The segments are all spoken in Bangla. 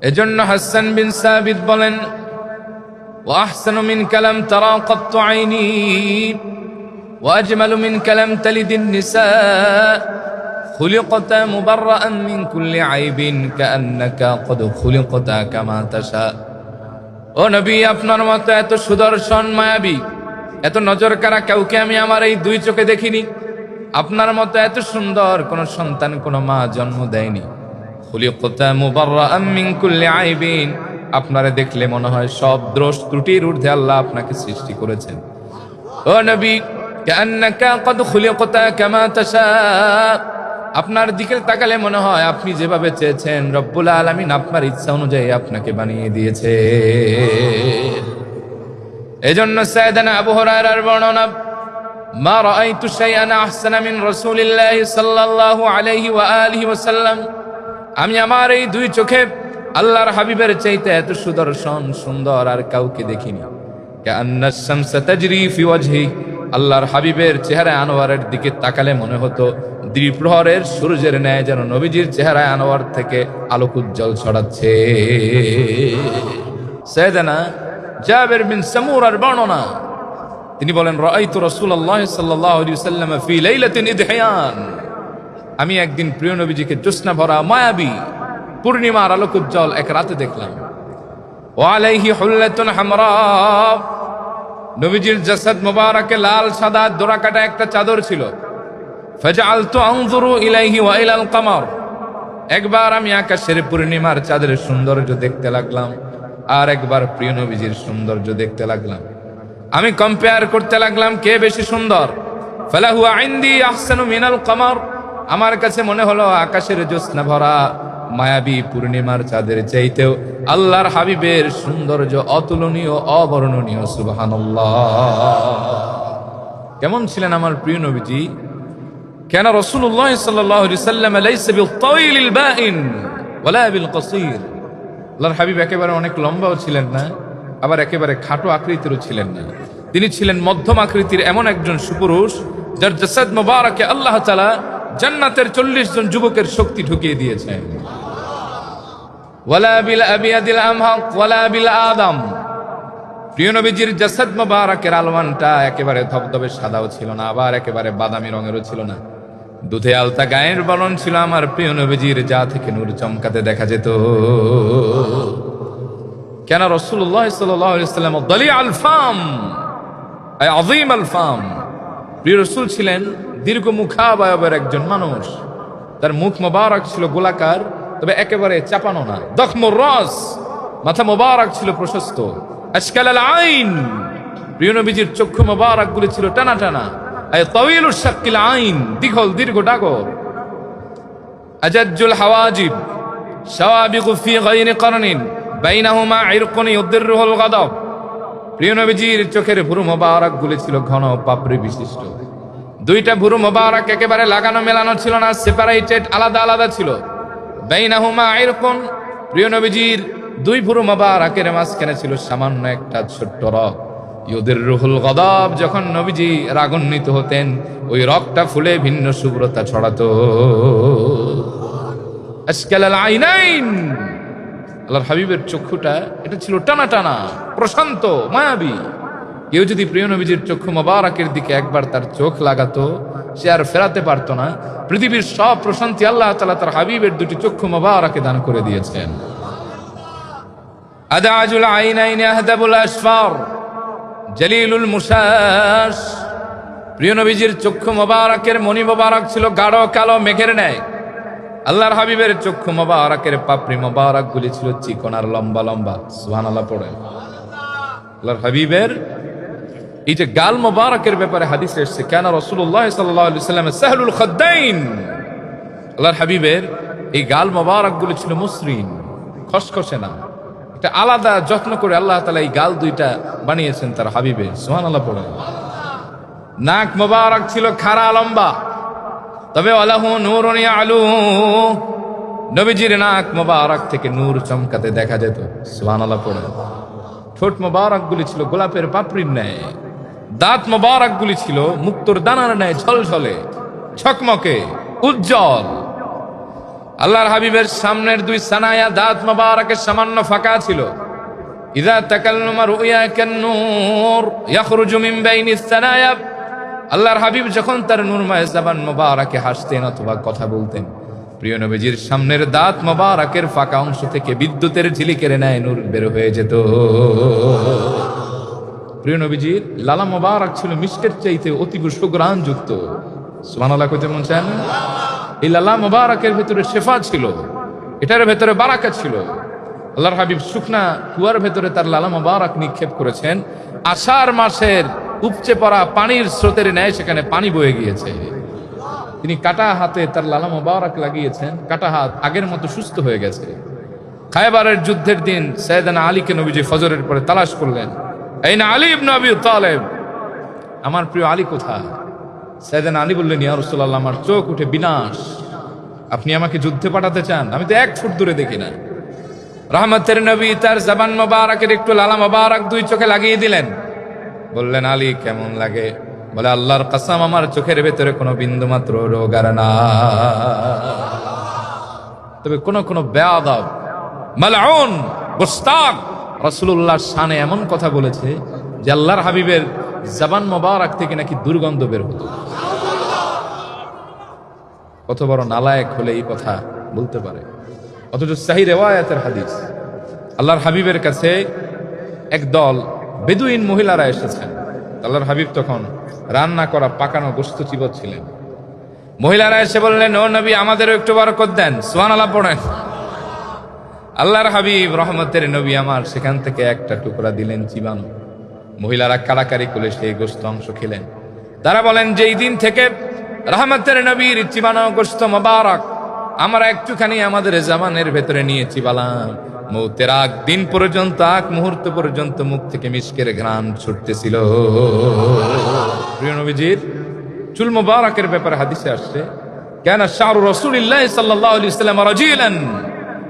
এজন্য হাসান বিন সাবিত বলেন, ওয়া আহসানু মিন কালাম তারা কাত্তু আইনি ওয়া আজমালু মিন কালাম তালিদিন নিসা খুলিকতা মুবাররাআন মিন কুল্লি আইবিন কাআন্নাকা ক্বাদ খুলিকতা কামা তাশা। ও নবী, আপনার মতো এত সুদর্শন মায়াবী, এত নজর কাড়া কাউকে আমি আমার এই দুই চোখে দেখিনি। আপনার মতো এত সুন্দর কোন সন্তান কোন মা জন্ম দেয়নি। খুলিকতা মুবাররাআন মিন কুল্লি আইবিন, আপনারে দেখলে মনে হয় সব দোষ ত্রুটির ঊর্ধ্বে আল্লাহ আপনাকে সৃষ্টি করেছেন। ও নবী, কাআন্নাকা ক্বাদ খুলিকতা কামা তাশা, আপনার দিকে তাকালে মনে হয় আপনি যেভাবে চেয়েছেন রব্বুল আলামিন আপনার ইচ্ছা অনুযায়ী আপনাকে বানিয়ে দিয়েছে। এজন্য সাইয়েদানা আবু হুরায়রার বর্ণনা, মা রাআইতু শাইআন আহসানা মিন রাসূলিল্লাহি সাল্লাল্লাহু আলাইহি ওয়া আলিহি ওয়াসাল্লাম, আমি আমার এই দুই চোখে আল্লাহর হাবিবের চাইতে এত সুদর্শন সুন্দর আর কাউকে দেখিনি। কাআন্নাশ শামসা তাজরি ফি ওয়াজহি, আল্লাহর হাবিবের চেহারা আনোয়ারের দিকে তাকালে মনে হতো দ্বিপ্রহরের সূর্যের ন্যায় যেন নবীজির চেহারায় আনোয়ার থেকে আলোক উজ্জ্বল ছড়াচ্ছে। সাইয়েদানা জাবির বিন সামুরার বর্ণনা, তিনি বলেন, রাআইতু রাসূলুল্লাহ সাল্লাল্লাহু আলাইহি ওয়াসাল্লাম ফি লাইলাতিন ইদহিয়ান, আমি একদিন প্রিয় নবীজিকে জ্যোৎস্না ভরা মায়াবী পূর্ণিমার আলোক উজ্জ্বল এক রাতে দেখলাম। ওয়া আলাইহি হুল্লাতুন হামরা, নবীজির জাসাদ মুবারকে লাল সাদা দোরাকাটা একটা চাদর ছিল। ফাজআলতু আনজুরু ইলাইহি ওয়া ইলাল কমর, একবার আমি আকাশের পূর্ণিমার চাঁদের সৌন্দর্য দেখতে লাগলাম, আর একবার প্রিয় নবীজির সৌন্দর্য দেখতে লাগলাম। আমি কম্পেয়ার করতে লাগলাম কে বেশি সুন্দর। ফালাহু ইনদি আহসানু মিনাল কমর, আমার কাছে মনে হলো আকাশের জ্যোৎস্না ভরা মায়াবী পূর্ণিমার চাঁদের চাইতেও আল্লাহর হাবিবের সৌন্দর্য অতুলনীয় অবর্ণনীয়। সুবহানাল্লাহ। কেমন ছিলেন আমার প্রিয় নবীজি? কেন রাসূলুল্লাহ সাল্লাল্লাহু আলাইহি ওয়াসাল্লাম লাইসা বিল তাওয়িলিল বাইন ওয়ালা বিল কাসীর, আল্লাহর হাবিব একেবারে অনেক লম্বাও ছিলেন না, আবার একেবারে খাটো আকৃতিরও ছিলেন না। তিনি ছিলেন মধ্যম আকৃতির এমন একজন সুপুরুষ যার জাসাদ মুবারকে আল্লাহ তাআলা জান্নাতের 40 জন যুবকের শক্তি ঢুকিয়ে দিয়েছেন। ওয়ালা বিল আবিয়াদিল আমহাক ওয়ালা বিল আদম, প্রিয় নবীজির জাসাদ মুবারকের আলওয়ানটা একেবারে ধবধবে সাদাও ছিল না, আবার একেবারে বাদামি রঙেরও ছিল না। দুধে আলতা গায়ের বলন ছিল আমার প্রিয় নবীজির, যা থেকে নূর চমকাতে দেখা যেত। কেন রাসূলুল্লাহ সাল্লাল্লাহু আলাইহি ওয়াসাল্লাম দালি আল ফাম, আয় আযীম আল ফাম, প্রিয় রাসূল ছিলেন দীর্ঘ মুখাবয়বের একজন মানুষ। তার মুখ মোবারক ছিল গোলাকার, তবে একেবারে চাপানো না। দখমুর রাস, মাথা মোবারক ছিল প্রশস্ত। আশকাল আল আইন, প্রিয় নবীজির চক্ষু মোবারক গুলি ছিল টানা টানা। আয় তাওয়িলুশ শাক্কিল আইন, দীর্ঘ দীর্ঘ ডাগর। আজাজ্জুল হাওয়াজিব শাওয়াবিগু ফি গায়রি করনিন বাইনাহুমা ইরকুন ইউদিরুল গাদাব, প্রিয় নবীজির চোখের ভুরু মোবারক গুলি ছিল ঘন পাপড়ি বিশিষ্ট। দুইটা ভুরু মোবারক একেবারে লাগানো মেলানো ছিল না, সেপারেটেড, আলাদা আলাদা ছিল। বাইনাহুমা ইরকুন, প্রিয় নবীজির দুই ভুরু মোবারকের মাঝখানে ছিল সামান্য একটা ছোট্ট রগ। ইউদিরুল গাদাব, যখন নবীজি রাগান্বিত হতেন ওই রগটা ফুলে ভিন্ন শুভ্রতা ছড়াতো। আশকাল আল আইনাইন, আল্লাহর হাবিবের চক্ষুটা এটা ছিল টানা টানা, প্রশান্ত, মায়াবী। কেউ যদি প্রিয় নবীজির চক্ষু মোবারকের দিকে একবার তার চোখ লাগাতো, সে আর ফেরাতে পারতো না। পৃথিবীর সব প্রশান্তি আল্লাহ তাআলা তার হাবিবের দুটি চক্ষু মোবারকে দান করে দিয়েছেন। আদাজুল আইনাইন আহদাবুল আসফার জলিলুল মুশাশ, প্রিয় নবীজির চক্ষু মোবারকের মণি মোবারক ছিল গাঢ় কালো মেঘের ন্যায়। আল্লাহর হাবিবের চক্ষু মোবারকের পাপড়ি মোবারক গুলি ছিল চিকন আর লম্বা লম্বা। সুবহানাল্লাহ পড়েন। আল্লাহর হাবিবের এই যে গাল মোবারকের ব্যাপারে হাদিসে এসেছে, কেন রাসূলুল্লাহ সাল্লাল্লাহু আলাইহি ওয়াসাল্লাম সাহলুল খাদ্দাইন, আল্লাহর হাবিবের এই গাল মোবারক গুলি ছিল মসৃণ, খসখসে না। এটা আলাদা যত্ন করে আল্লাহ তাআলা এই গাল দুইটা বানিয়েছেন তার হাবিবের। সুবহানাল্লাহ পড়েন। নাক মোবারক ছিল খাড়া লম্বা, তবে আলাহু নূরুন ইয়ালু, নবীজির নাক মোবারক থেকে নূর চমকাতে দেখা যেত। সুবহানাল্লাহ পড়েন। ঠোঁট মোবারক গুলি ছিল গোলাপের পাপড়ির ন্যায়। দাঁত মোবারক গুলি ছিল মুক্তোর দানার ন্যায় ঝলঝলে, ঝকমকে, উজ্জ্বল। আল্লাহর হাবিবের সামনের দুই সানায়া দাঁত মোবারকের সামান্য ফাঁকা ছিল। ইযা তাকাল্লামা রুয়া কান-নূর ইয়াখরুজু মিন বাইনিস সানায়া। আল্লাহর হাবিব যখন তার নূরময় জবান মোবারকে হাসতেন অথবা কথা বলতেন, প্রিয় নবীজির সামনের দাঁত মোবারকের ফাঁকা অংশ থেকে বিদ্যুতের ঝিলিকের ন্যায় নূর বের হয়ে যেত। প্রিয় নবীজির লালা মোবারক ছিল মিষ্কের চাইতে অতীব সুঘ্রাণযুক্ত। সুবহানাল্লাহ কইতে মন চায় না? এই লালা মোবারকের ভেতরে শেফা ছিল, এটার ভেতরে বারাকা ছিল। আল্লাহর হাবিব শুকনা কুয়ার ভেতরে তার লালা মোবারক নিক্ষেপ করেছেন। আষাঢ় মাসের উপচে পড়া পানির স্রোতের ন্যায় সেখানে পানি বয়ে গিয়েছে। তিনি কাটা হাতে তার লালা মোবারক লাগিয়েছেন, কাটা হাত আগের মতো সুস্থ হয়ে গেছে। খায়বারের যুদ্ধের দিন সাইয়েদনা আলীকে নবীজি ফজরের পরে তালাশ করলেন, এই না আলী ইবনে আবি তালেব, আমার প্রিয় আলী কোথায়? সাইয়েদনা আলী বললেন, ইয়া রাসূলুল্লাহ, আমার চোখ উঠে বিনাশ, আপনি আমাকে যুদ্ধে পাঠাতে চান? আমি তো 1 ফুট দূরে দেখি না। রহমতের নবী তার জবান মোবারকের একটু লালা মোবারক দুই চোখে লাগিয়ে দিলেন। বললেন, আলী কেমন লাগে? বলে, আল্লাহর কসম, আমার চোখের ভেতরে কোনো বিন্দু মাত্র রোগ আর না। তবে কোন বেয়াদব মালউন গোস্তাক রাসূলুল্লাহর শানে এমন কথা বলেছে যে আল্লাহর হাবিবের জবান মোবারক থেকে নাকি দুর্গন্ধ বের হতো। কত বড় নালায়েক হলে এই কথা বলতে পারে? অথচ সহিহ রিওয়ায়াতের হাদিস, আল্লাহর হাবিবের কাছে একদল বেদুইন মহিলারা এসেছেন। আল্লাহর হাবিব তখন রান্না করা পাকানো গোশত চিবোচ্ছিলেন। মহিলারা এসে বললেন, ও নবী, আমাদেরও একটু বরকত দেন। সুবহানাল্লাহ পড়েন। আল্লাহর হাবিব রহমতের নবী আমার সেখান থেকে একটা টুকরা দিলেন চিবানো। মহিলারা কাড়াকাড়ি করে সেই গোশত অংশ খেলেন। তারা বলেন, যেই দিন থেকে রহমতের নবীর চিবানো গোশত মোবারক আমরা একটুখানি আমাদের জবানের ভেতরে নিয়ে চিবালাম, মৌতের আগ দিন পর্যন্ত, আগ মুহূর্ত পর্যন্ত মুখ থেকে মিশকের ঘ্রাণ ছুটতেছিল। প্রিয় নবীজির চুল মোবারকের ব্যাপারে হাদিসে আসছে, কানা শা'রু রাসূলিল্লাহ সাল্লাল্লাহু আলাইহি ওয়াসাল্লাম রাজিলান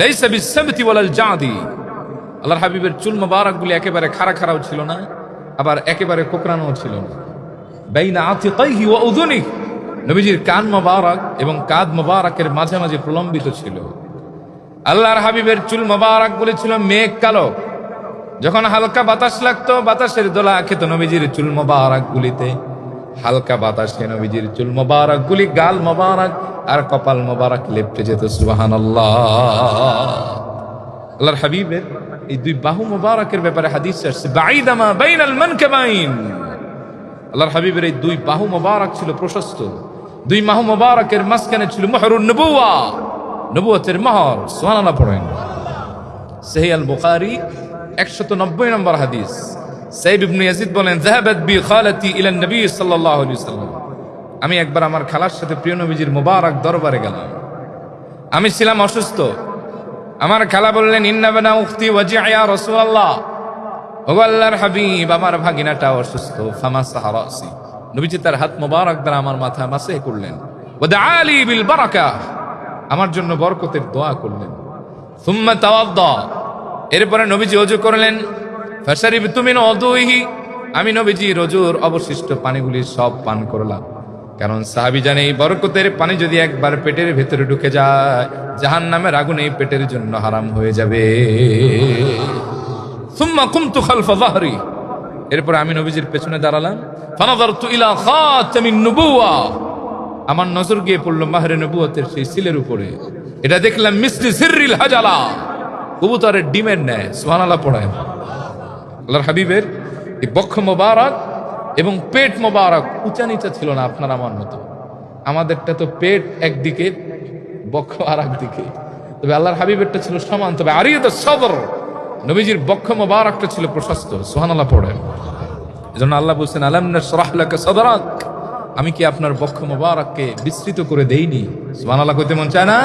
লাইসা বিস-সাবতি ওয়ালাল জাদি। আল্লাহর হাবিবের চুল মোবারকগুলি একেবারে খাড়া খাড়াও ছিল না, আবার একেবারে কোকড়ানোও ছিল না। বাইনা আতিকাইহি ওয়া উযুনিহি, নবীজির কান মোবারক এবং কাঁধ মোবারকের মাঝে মাঝে প্রলম্বিত ছিল। আল্লাহর হাবিবের চুল মোবারক গুলি ছিল মেঘ কালো। যখন হালকা বাতাস লাগতো, বাতাসের দোলা খেত নবীজির চুল মোবারক গুলিতে। হালকা বাতাসে নবীজির চুল মোবারক গুলি গাল মোবারক আর কপাল মোবারক লেপটে যেত। সুবহানাল্লাহ। আল্লাহর হাবিবের এই দুই বাহু মোবারকের ব্যাপারে হাদিস আসছে, বাঈদামা বাইনাল মানকাবাইন। আল্লাহর হাবিবের এই দুই বাহু মোবারক ছিল প্রশস্ত। দুই বাহু মোবারকের মাঝখানে ছিল মুহরুন নবুওয়া, নবুয়তের মোহর। সুবহানাল্লাহ পড়েন। সহিহ আল বুখারী 190 নম্বর হাদিস। সাইব ইবনে ইয়াজিদ বলেন, যাহাবাত বি খালাতি ইলা নবী সাল্লাল্লাহু আলাইহি ওয়াসাল্লাম। আমি একবার আমার খালার সাথে প্রিয় নবীজির মোবারক দরবারে গেলাম। আমি ছিলাম অসুস্থ। আমার খালা বললেন, ইন্না বানা উখতি ওয়াজিআ ইয়া রাসূলুল্লাহ, ও আল্লাহর হাবিব, আমার ভাগিনাটা অসুস্থ। ফামাসাহা রাসি, নবীজি তার হাত মোবারক দ্বারা আমার মাথা মাসে করলেন। ওয়া দাআলি বিল বারাকাহ, আমার জন্য বরকতের দোয়া করলেন। সুম্মা তাওয়াদ্দা, এরপরে নবীজি ওযু করলেন। ফাশারিবতু মিন উযুহি, আমি নবীজি ওযুর অবশিষ্ট পানিগুলি সব পান করলাম। কারণ সাহাবী জানে এই বরকতের পানি যদি একবার পেটের ভেতরে ঢুকে যায়, জাহান্নামের আগুন এই পেটের জন্য হারাম হয়ে যাবে। সুম্মা কুমতু খালফা যাহরি, এরপর আমি নবীজির পেছনে দাঁড়ালাম। ফানাযারতু ইলা খাতামিন নুবুওয়া, আমার নজর গিয়ে পড়ল মাহরে নবুয়তের সেই সিলের উপরে। এটা দেখলাম মিসলি সিররিল হাজালা, কবুতরের ডিমের ন্যায়। সুবহানাল্লাহ পড়েন। আল্লাহর হাবিবের এই বক্ষ মোবারক এবং পেট মোবারক উঁচা নিচা ছিল না আপনার আমার মতো। আমাদেরটা তো পেট একদিকে, বক্ষ আর একদিকে। তবে আল্লাহর হাবিবেরটা ছিল সমান। তবে আরিয়াতুস সদর, নবীজির বক্ষ মোবারকটা ছিল প্রশস্ত। সুবহানাল্লাহ পড়েন। এজন্য আল্লাহ বলছেন, আলাম নাশরাহ লাকা সাদরাক, আমি কি আপনার বক্ষ মোবারককে বিস্তৃত করে দেইনি? সুবহানাল্লাহ কইতে মন চায় না?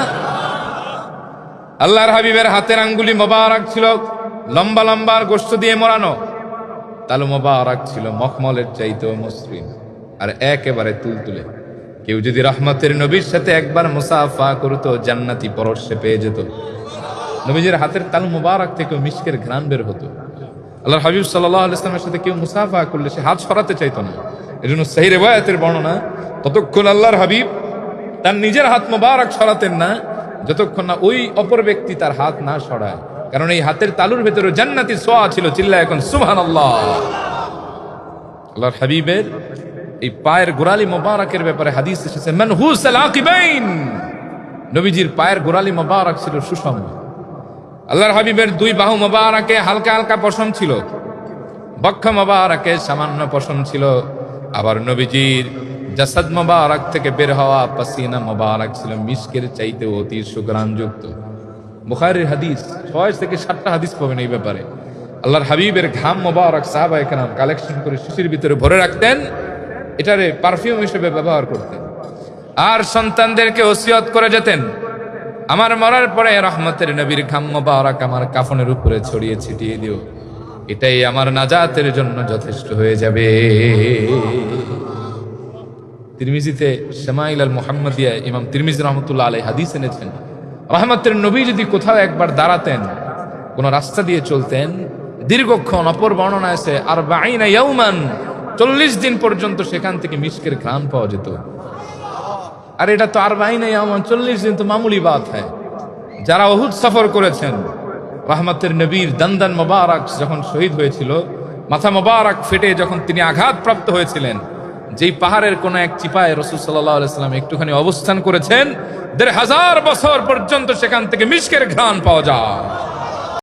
আল্লাহর হাবিবের হাতের আঙ্গুলি মোবারক ছিল লম্বা লম্বা গোশত দিয়ে মোড়ানো। তালু মোবারক ছিল মখমলের চাইতেও মসৃণ আর একেবারে তুলতুলে। কেউ যদি রহমতের নবীর সাথে একবার মুসাফা করতো, জান্নাতি পরশে পেয়ে যেত। নবীজির হাতের তালু মোবারক থেকে মিশকের ঘ্রাণ বের হতো। আল্লাহর হাবিব সাল্লাল্লাহু আলাইহি ওয়াসাল্লামের সাথে কেউ মুসাফা করলে সে হাত সরাতে চাইতো না। এজন্য সহিহ রিওয়ায়াতের বর্ণনা, ততক্ষণ আল্লাহর হাবিব তার নিজের হাত মোবারক সরাতেন না, যতক্ষণ না ওই অপর ব্যক্তি তার হাত না সরায়, কারণ এই হাতের তালুর ভেতরে জান্নাতি সোয়া ছিল। চিল্লা এখন সুবহানাল্লাহ। আল্লাহর হাবিবের এই পায়ের গোড়ালি মোবারকের ব্যাপারে হাদিস এসেছে, মানহুসাল আকিবাইন, নবীজির পায়ের গোড়ালি মোবারক ছিল সুষম। আল্লাহর হাবিবের দুই বাহু মোবারকে হালকা হালকা পশম ছিল, বক্ষ মোবারকে সামান্য পশম ছিল। আবার নবীজির জাসাদ মোবারক থেকে বের হওয়া পাসিনা মোবারক ছিল মিস্কের চাইতে অতি সুগ্রাণযুক্ত। বুখারীর হাদিস 6 থেকে 7টা হাদিস পাবেন এই ব্যাপারে। আল্লাহর হাবিবের ঘাম মোবারক সাহাবায়ে কেরাম কালেকশন করে শিশির ভিতরে ভরে রাখতেন, এটারে পারফিউম হিসেবে ব্যবহার করতেন। আর সন্তানদেরকে ওসিয়ত করে যেতেন, আমার মরার পরে রহমতের নবীর ঘাম মোবারক আমার কাফনের উপরে ছড়িয়ে ছিটিয়ে দিও, এটাই আমার নাজাতের জন্য যথেষ্ট হয়ে যাবে। তিরমিজিতে শামাইল আল মুহাম্মাদিয়া ইমাম তিরমিজি রহমতুল্লাহ আলাইহি হাদিস এনেছেন, রহমতের নবী যদি কোথাও একবার দাঁড়াতেন, কোন রাস্তা দিয়ে চলতেন, দীর্ঘক্ষণ, অপর বর্ণনা আছে 40 ইয়াওমান, 40 দিন পর্যন্ত সেখান থেকে মিস্কের ঘ্রাণ পাওয়া যেত। আর এটা তো 40 ইয়াওমান, 40 দিন তো মামুলি বাত হয়। যারা উহুদ সফর করেছেন, রহমতের নবীর দন্দন মোবারক যখন শহীদ হয়েছিল, মাথা মোবারক ফেটে যখন তিনি আঘাতপ্রাপ্ত হয়েছিলেন, যেই পাহাড়ের কোন এক চিপায় রাসূল সাল্লাল্লাহু আলাইহি সাল্লাম একটুখানি অবস্থান করেছেন, 1500 বছর পর্যন্ত সেখান থেকে মিস্কের ঘ্রাণ পাওয়া যায়।